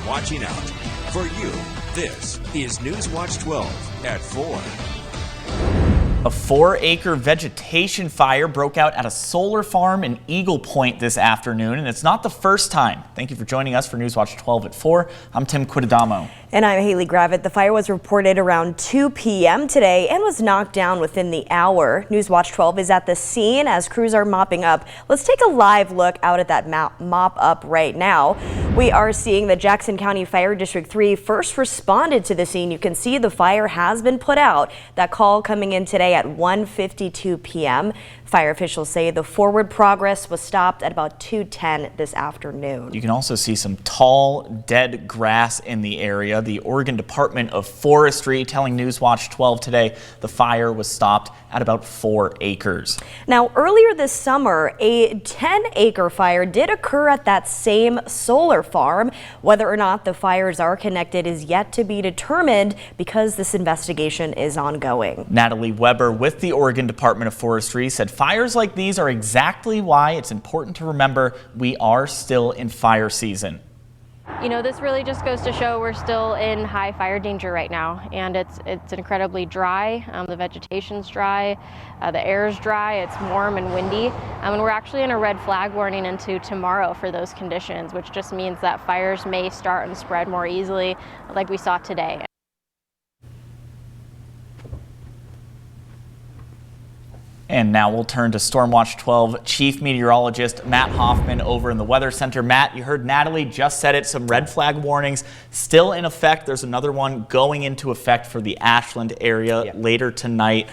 watching out. For you, this is NewsWatch 12 at 4. A 4-acre vegetation fire broke out at a solar farm in Eagle Point this afternoon, and it's not the first time. Thank you for joining us for NewsWatch 12 at 4. I'm Tim Quidadamo. And I'm Haley Gravitt. The fire was reported around 2 p.m. today and was knocked down within the hour. NewsWatch 12 is at the scene as crews are mopping up. Let's take a live look out at that mop up right now. We are seeing the Jackson County Fire District 3 first responded to the scene. You can see the fire has been put out. That call coming in today at 1:52 p.m. Fire officials say the forward progress was stopped at about 2:10 this afternoon. You can also see some tall, dead grass in the area. The Oregon Department of Forestry telling NewsWatch 12 today the fire was stopped at about 4 acres. Now, earlier this summer, a 10-acre fire did occur at that same solar farm. Whether or not the fires are connected is yet to be determined because this investigation is ongoing. Natalie Weber with the Oregon Department of Forestry said fires like these are exactly why it's important to remember we are still in fire season. You know, this really just goes to show we're still in high fire danger right now, and it's incredibly dry. The vegetation's dry, the air's dry, it's warm and windy, and we're actually in a red flag warning into tomorrow for those conditions, which just means that fires may start and spread more easily like we saw today. And now we'll turn to Stormwatch 12 Chief Meteorologist Matt Hoffman over in the Weather Center. Matt, you heard Natalie just said it, some red flag warnings still in effect. There's another one going into effect for the Ashland area later tonight.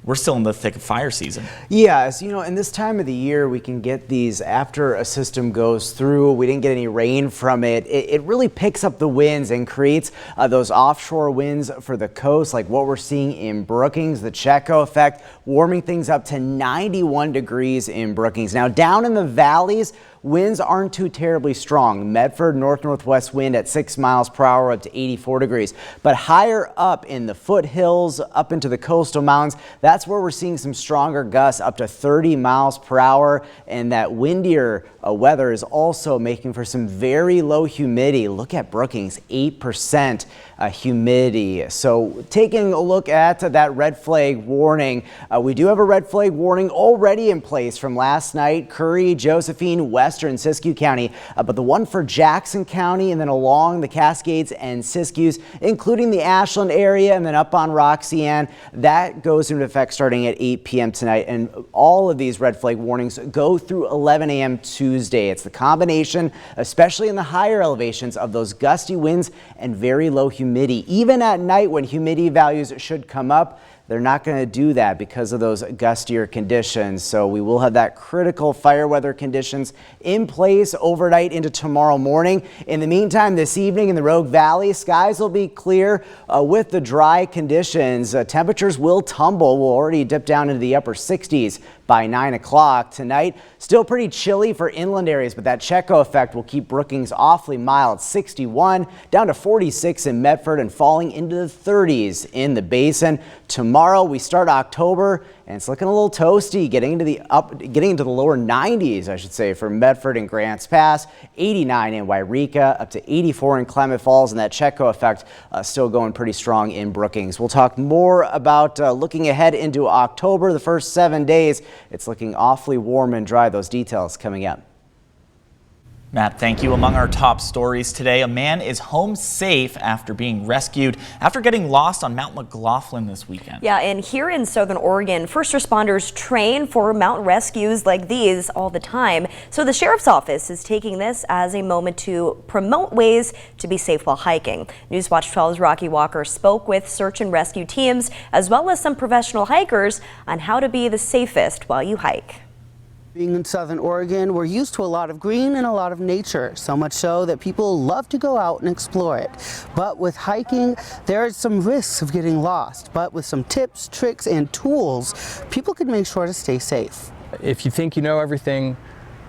We're still in the thick of fire season. Yes, you know, in this time of the year, we can get these after a system goes through. We didn't get any rain from it. It really picks up the winds and creates those offshore winds for the coast, like what we're seeing in Brookings, the Checo effect, warming things up to 91 degrees in Brookings. Now, down in the valleys, winds aren't too terribly strong. Medford, north-northwest wind at 6 miles per hour up to 84 degrees. But higher up in the foothills, up into the coastal mountains, that's where we're seeing some stronger gusts up to 30 miles per hour. And that windier weather is also making for some very low humidity. Look at Brookings, 8% humidity. So taking a look at that red flag warning, we do have a red flag warning already in place from last night. Curry, Josephine, Western Siskiyou County, but the one for Jackson County and then along the Cascades and Siskiyous, including the Ashland area and then up on Roxanne, that goes into effect starting at 8 p.m. tonight. And all of these red flag warnings go through 11 a.m. Tuesday. It's the combination, especially in the higher elevations, of those gusty winds and very low humidity. Even at night when humidity values should come up, they're not going to do that because of those gustier conditions. So we will have that critical fire weather conditions in place overnight into tomorrow morning. In the meantime, this evening in the Rogue Valley, skies will be clear with the dry conditions. Temperatures will tumble. We'll already dip down into the upper 60s by 9 o'clock tonight. Still pretty chilly for inland areas, but that Checo effect will keep Brookings awfully mild. 61 down to 46 in Medford and falling into the 30s in the basin. Tomorrow we start October and it's looking a little toasty, getting into the lower 90s, I should say, for Medford and Grants Pass, 89 in Wairika, up to 84 in Klamath Falls, and that Checo effect still going pretty strong in Brookings. We'll talk more about looking ahead into October, the first 7 days. It's looking awfully warm and dry. Those details coming up. Matt, thank you. Among our top stories today, a man is home safe after being rescued after getting lost on Mount McLaughlin this weekend. Yeah, and here in Southern Oregon, first responders train for mountain rescues like these all the time. So the sheriff's office is taking this as a moment to promote ways to be safe while hiking. NewsWatch 12's Rocky Walker spoke with search and rescue teams as well as some professional hikers on how to be the safest while you hike. Being in Southern Oregon, we're used to a lot of green and a lot of nature, so much so that people love to go out and explore it. But with hiking, there are some risks of getting lost. But with some tips, tricks, and tools, people can make sure to stay safe. If you think you know everything,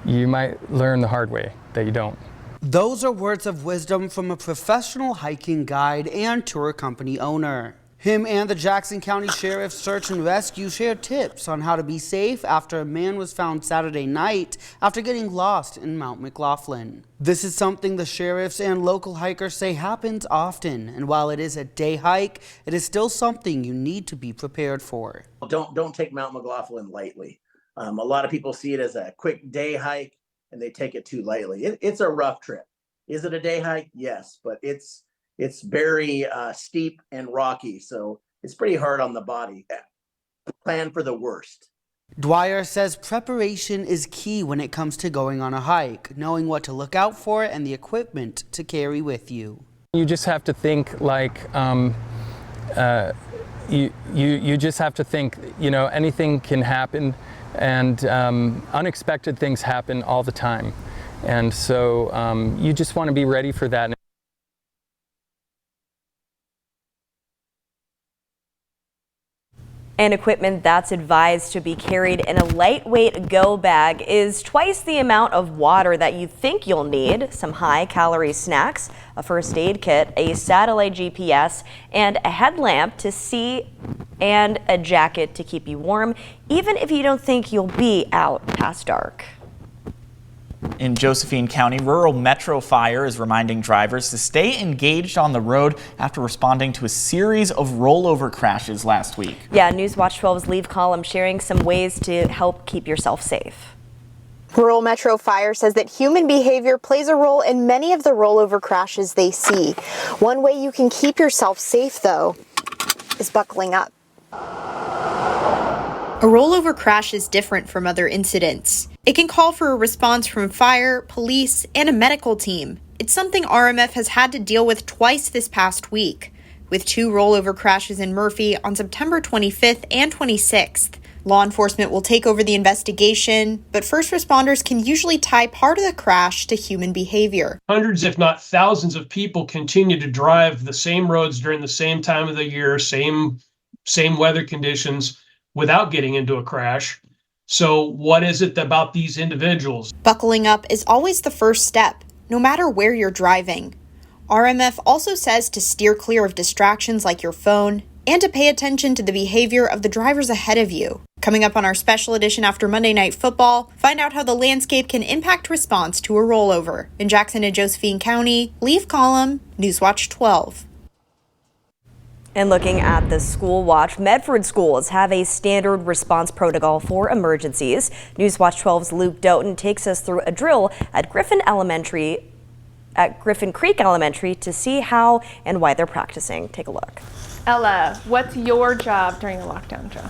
you might learn the hard way that you don't. Those are words of wisdom from a professional hiking guide and tour company owner. Him and the Jackson County Sheriff's Search and Rescue shared tips on how to be safe after a man was found Saturday night after getting lost in Mount McLaughlin. This is something the sheriffs and local hikers say happens often, and while it is a day hike, it is still something you need to be prepared for. Don't take Mount McLaughlin lightly. A lot of people see it as a quick day hike and they take it too lightly. It's a rough trip. Is it a day hike? Yes, but it's very steep and rocky, so it's pretty hard on the body. Plan for the worst. Dwyer says preparation is key when it comes to going on a hike, knowing what to look out for and the equipment to carry with you. You just have to think like, you just have to think, anything can happen, and unexpected things happen all the time. And so you just want to be ready for that. And equipment that's advised to be carried in a lightweight go bag is twice the amount of water that you think you'll need, some high-calorie snacks, a first aid kit, a satellite GPS, and a headlamp to see, and a jacket to keep you warm, even if you don't think you'll be out past dark. In Josephine County, rural Metro Fire is reminding drivers to stay engaged on the road after responding to a series of rollover crashes last week. Yeah, NewsWatch 12's Leave column sharing some ways to help keep yourself safe. Rural Metro Fire says that human behavior plays a role in many of the rollover crashes they see. One way you can keep yourself safe, though, is buckling up. A rollover crash is different from other incidents. It can call for a response from fire, police, and a medical team. It's something RMF has had to deal with twice this past week, with 2 rollover crashes in Murphy on September 25th and 26th. Law enforcement will take over the investigation, but first responders can usually tie part of the crash to human behavior. Hundreds, if not thousands, of people continue to drive the same roads during the same time of the year, same weather conditions, without getting into a crash. So what is it about these individuals? Buckling up is always the first step, no matter where you're driving. RMF also says to steer clear of distractions like your phone and to pay attention to the behavior of the drivers ahead of you. Coming up on our special edition after Monday Night Football, find out how the landscape can impact response to a rollover. In Jackson and Josephine County, Leave column, NewsWatch 12. And looking at the school watch, Medford schools have a standard response protocol for emergencies. NewsWatch 12's Luke Doughton takes us through a drill at Griffin Creek Elementary to see how and why they're practicing. Take a look. Ella, what's your job during the lockdown, Joe?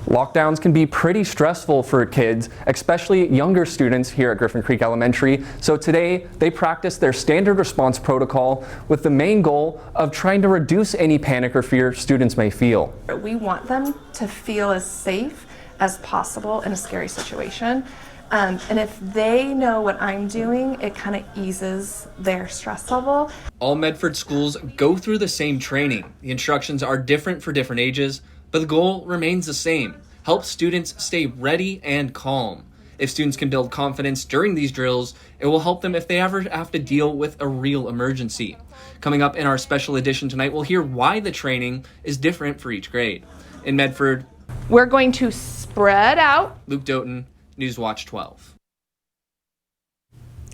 Lockdowns can be pretty stressful for kids, especially younger students here at Griffin Creek Elementary. So today they practice their standard response protocol with the main goal of trying to reduce any panic or fear students may feel. We want them to feel as safe as possible in a scary situation. And if they know what I'm doing, it kind of eases their stress level. All Medford schools go through the same training. The instructions are different for different ages, but the goal remains the same: help students stay ready and calm. If students can build confidence during these drills, it will help them if they ever have to deal with a real emergency. Coming up in our special edition tonight, we'll hear why the training is different for each grade. In Medford, we're going to spread out. Luke Doughton, NewsWatch 12.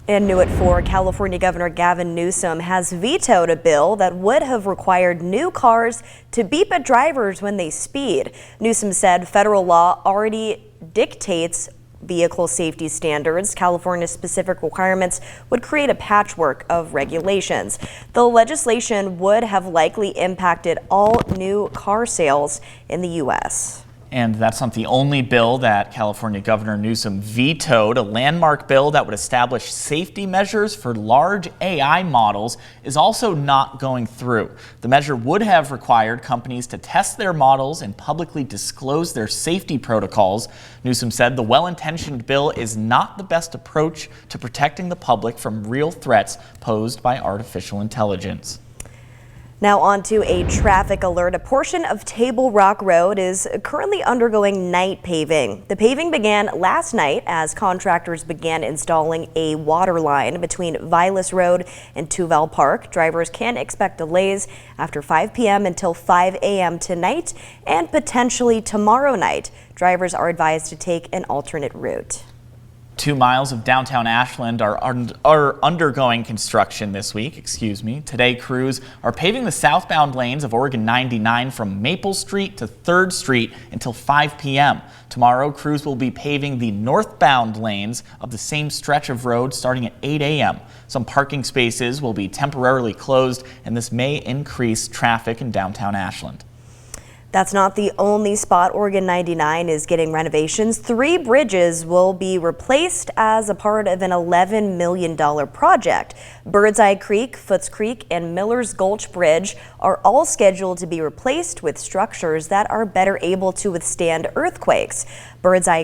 And new at 4, California Governor Gavin Newsom has vetoed a bill that would have required new cars to beep at drivers when they speed. Newsom said federal law already dictates vehicle safety standards. California's specific requirements would create a patchwork of regulations. The legislation would have likely impacted all new car sales in the U.S. And that's not the only bill that California Governor Newsom vetoed. A landmark bill that would establish safety measures for large AI models is also not going through. The measure would have required companies to test their models and publicly disclose their safety protocols. Newsom said the well-intentioned bill is not the best approach to protecting the public from real threats posed by artificial intelligence. Now on to a traffic alert. A portion of Table Rock Road is currently undergoing night paving. The paving began last night as contractors began installing a water line between Vilas Road and Tuval Park. Drivers can expect delays after 5 p.m. until 5 a.m. tonight and potentially tomorrow night. Drivers are advised to take an alternate route. 2 miles of downtown Ashland are undergoing construction this week. Today, crews are paving the southbound lanes of Oregon 99 from Maple Street to 3rd Street until 5 p.m. Tomorrow, crews will be paving the northbound lanes of the same stretch of road starting at 8 a.m. Some parking spaces will be temporarily closed, and this may increase traffic in downtown Ashland. That's not the only spot Oregon 99 is getting renovations. 3 bridges will be replaced as a part of an $11 million project. Birdseye Creek, Foots Creek, and Miller's Gulch Bridge are all scheduled to be replaced with structures that are better able to withstand earthquakes. Birdseye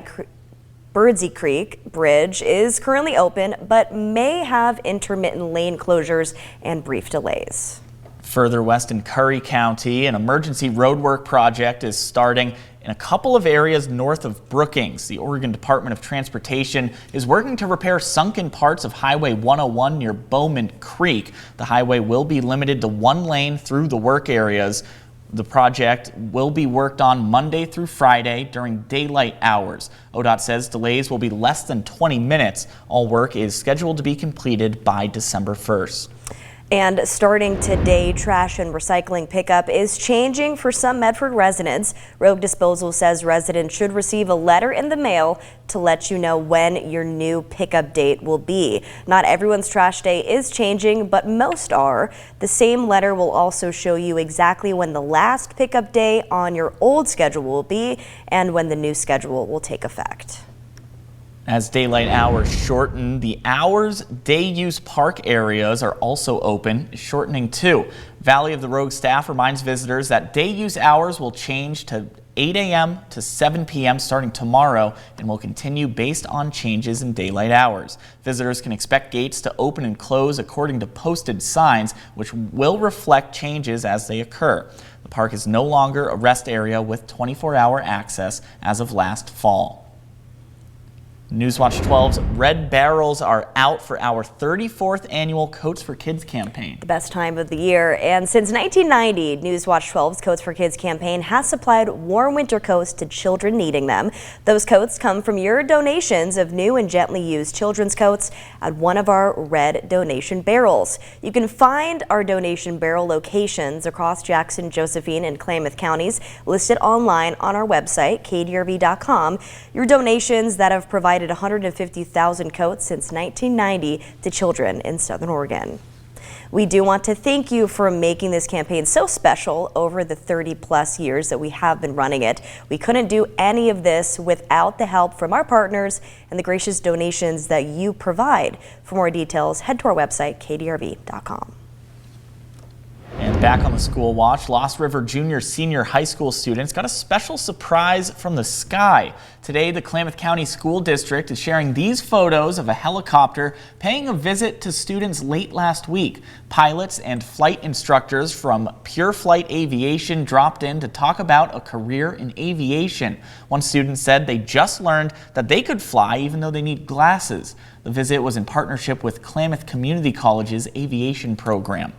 Creek Bridge is currently open, but may have intermittent lane closures and brief delays. Further west in Curry County, an emergency roadwork project is starting in a couple of areas north of Brookings. The Oregon Department of Transportation is working to repair sunken parts of Highway 101 near Bowman Creek. The highway will be limited to 1 lane through the work areas. The project will be worked on Monday through Friday during daylight hours. ODOT says delays will be less than 20 minutes. All work is scheduled to be completed by December 1st. And starting today, trash and recycling pickup is changing for some Medford residents. Rogue Disposal says residents should receive a letter in the mail to let you know when your new pickup date will be. Not everyone's trash day is changing, but most are. The same letter will also show you exactly when the last pickup day on your old schedule will be and when the new schedule will take effect. As daylight hours shorten, the hours day-use park areas are also open, shortening too. Valley of the Rogue staff reminds visitors that day-use hours will change to 8 a.m. to 7 p.m. starting tomorrow and will continue based on changes in daylight hours. Visitors can expect gates to open and close according to posted signs, which will reflect changes as they occur. The park is no longer a rest area with 24-hour access as of last fall. NewsWatch 12's Red Barrels are out for our 34th annual Coats for Kids campaign. The best time of the year. And since 1990, NewsWatch 12's Coats for Kids campaign has supplied warm winter coats to children needing them. Those coats come from your donations of new and gently used children's coats at one of our red donation barrels. You can find our donation barrel locations across Jackson, Josephine, and Klamath counties listed online on our website, kdrv.com. Your donations that have provided 150,000 coats since 1990 to children in Southern Oregon. We do want to thank you for making this campaign so special over the 30+ years that we have been running it. We couldn't do any of this without the help from our partners and the gracious donations that you provide. For more details, head to our website, kdrv.com. And back on the school watch, Lost River Senior High School students got a special surprise from the sky. Today, the Klamath County School District is sharing these photos of a helicopter paying a visit to students late last week. Pilots and flight instructors from Pure Flight Aviation dropped in to talk about a career in aviation. One student said they just learned that they could fly even though they need glasses. The visit was in partnership with Klamath Community College's aviation program.